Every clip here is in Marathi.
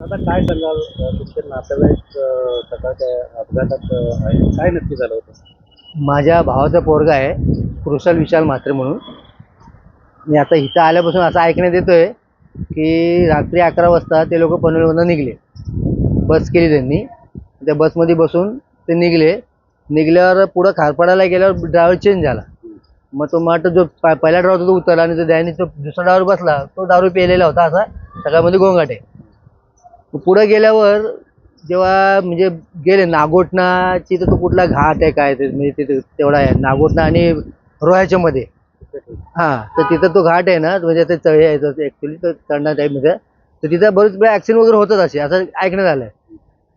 आता काय सांगाल तुमचे नातेवाईक सकाळच्या अपघातात आहे काय नक्की झालं होतं? माझ्या भावाचा पोरगा आहे, कृषाल विशाल म्हात्रे म्हणून. मी आता इथं आल्यापासून असं ऐकण्यात येतोय की रात्री 11 वाजता ते लोक पनवेलमधून निघले. बस केली त्यांनी, त्या बसमध्ये बसून ते निघल्यावर पुढं खारपाडाला गेल्यावर ड्रायव्हर चेंज झाला. मग तो माट जो पहिला ड्रायव्हर होता तो उतरला आणि जो त्याने तो दुसरा ड्रायव्हर बसला तो दारू पिलेला होता, असा सगळ्यामध्ये गोंगाट आहे. पुढे गेल्यावर जेव्हा म्हणजे गेले नागोठणाची, तर तो कुठला घाट आहे काय ते म्हणजे तिथे तेवढा आहे नागोठणा आणि रोह्याच्या मध्ये. हां, तर तिथं तो घाट आहे ना, म्हणजे ते चढ आहे ॲक्च्युली तर चढणा टाईपमध्ये. तर तिथं बरेच वेळा ॲक्सिडेंट वगैरे होतच असे, असं ऐकण्यात आलं आहे.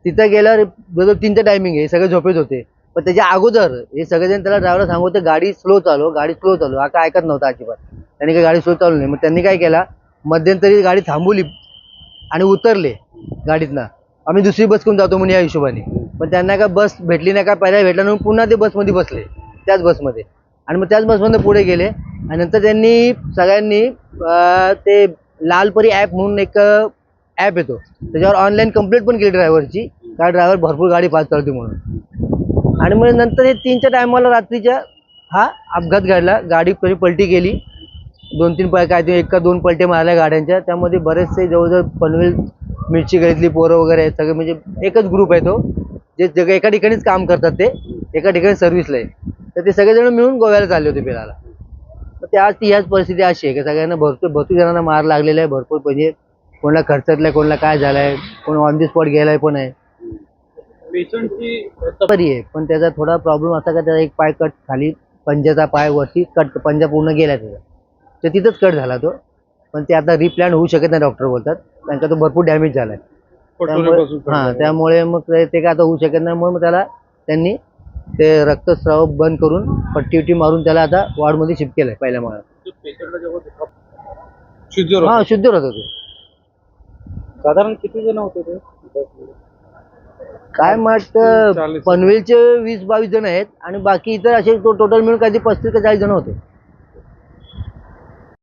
तिथं गेल्यावर जवळजवळ 3चं टायमिंग आहे, सगळे झोपेत होते. पण त्याच्या अगोदर हे सगळेजण त्याला ड्रायव्हरला सांगत होते गाडी स्लो चालव, गाडी स्लो चालव. हा काय ऐकत नव्हता अजिबात. त्यांनी काही गाडी स्लो चालवली नाही. मग त्यांनी काय केला, मध्यंतरी गाडी थांबवली आणि उतरले गाडीतनं. आम्ही दुसरी बस करून जातो म्हणून या हिशोबाने. पण त्यांना काय बस भेटली नाही, काय पर्याय भेटला म्हणून पुन्हा ते बसमध्ये बसले, त्याच बसमध्ये. आणि मग त्याच बसमधनं पुढे गेले. आणि नंतर त्यांनी सगळ्यांनी ते लालपरी ॲप म्हणून एक ॲप येतो, त्याच्यावर ऑनलाईन कंप्लेंट पण केली ड्रायव्हरची, का ड्रायव्हर भरपूर गाडी फास्ट चालवते म्हणून. आणि मग नंतर हे 3च्या टायमाला रात्रीच्या हा अपघात घडला. गाडी पलटी केली, 2-3 काय ते 1 का 2 पलटे मारल्या गाड्यांच्या. त्यामध्ये बरेचसे जवळजवळ पनवेल मिरची गळीतली पोरं वगैरे आहेत सगळे, म्हणजे एकच ग्रुप आहे तो, जे जग एका ठिकाणीच काम करतात, ते एका ठिकाणी सर्व्हिसला आहे. तर ते सगळेजण मिळून गोव्याला चालले होते फिरायला. तर ते आज ती ह्याच परिस्थिती अशी आहे की सगळ्यांना भरपूर जणांना मार लागलेला आहे. भरपूर म्हणजे कोणाला खर्चातलं, कोणाला काय झालं आहे, कोण ऑन दी स्पॉट गेलाय पण आहे. पेशंटची बरी आहे, पण त्याचा थोडा प्रॉब्लेम असा का त्याचा एक पाय कट, खाली पंजाचा पाय वरती कट, पंजा पूर्ण गेला त्याचा, तर तिथंच कट झाला तो. पण ते आता रिप्लॅन होऊ शकत नाही डॉक्टर बोलतात, कारण का तो भरपूर डॅमेज झाला आहे. त्यामुळे मग ते काय आता होऊ शकत नाही. मग त्याला त्यांनी ते रक्तस्राव बंद करून पट्टी मारून त्याला आता वॉर्डमध्ये शिफ्ट केलंय पहिल्या माळ्यात. हां, शुद्धीवर होता तो. साधारण किती जण होते ते बसमध्ये? काय वाटतं पनवेलचे 20-22 जण आहेत आणि बाकी इतर असे टोटल मिळून काही 35 का 40 जण होते.